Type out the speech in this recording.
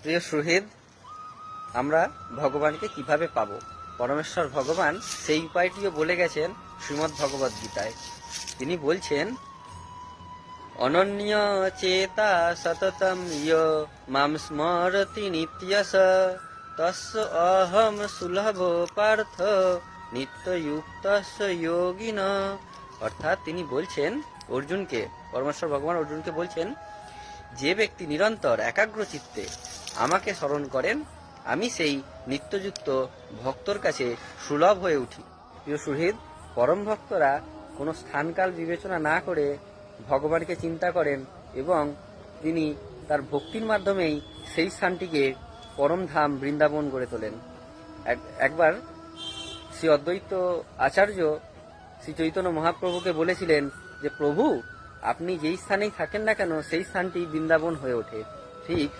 প্রিয় সুহৃদ, আমরা ভগবানকে কিভাবে পাবো? পরমেশ্বর ভগবান সেই উপায়টিও বলে গেছেন শ্রীমদ্ ভগবদ্ গীতায়। তিনি বলছেন, অনন্য চেতা সততম ইয় মাম স্মরতি নিত্যস তস্য অহম সুলভ পার্থ নিত্যযুক্তস্য যোগিন। অর্থাৎ তিনি বলছেন অর্জুনকে, পরমেশ্বর ভগবান অর্জুনকে বলছেন, যে ব্যক্তি নিরন্তর একাগ্র চিত্তে আমাকে স্মরণ করেন, আমি সেই নিত্যযুক্ত ভক্তর কাছে সুলভ হয়ে উঠি। প্রিয় সুহৃদ, পরম ভক্তরা কোনো স্থানকাল বিবেচনা না করে ভগবানকে চিন্তা করেন এবং তিনি তার ভক্তির মাধ্যমেই সেই স্থানটিকে পরম ধাম বৃন্দাবন গড়ে তোলেন। একবার শ্রী অদ্বৈত আচার্য শ্রী চৈতন্য মহাপ্রভুকে বলেছিলেন যে, প্রভু, আপনি যেই স্থানেই থাকেন না কেন সেই স্থানটি বৃন্দাবন হয়ে ওঠে। ঠিক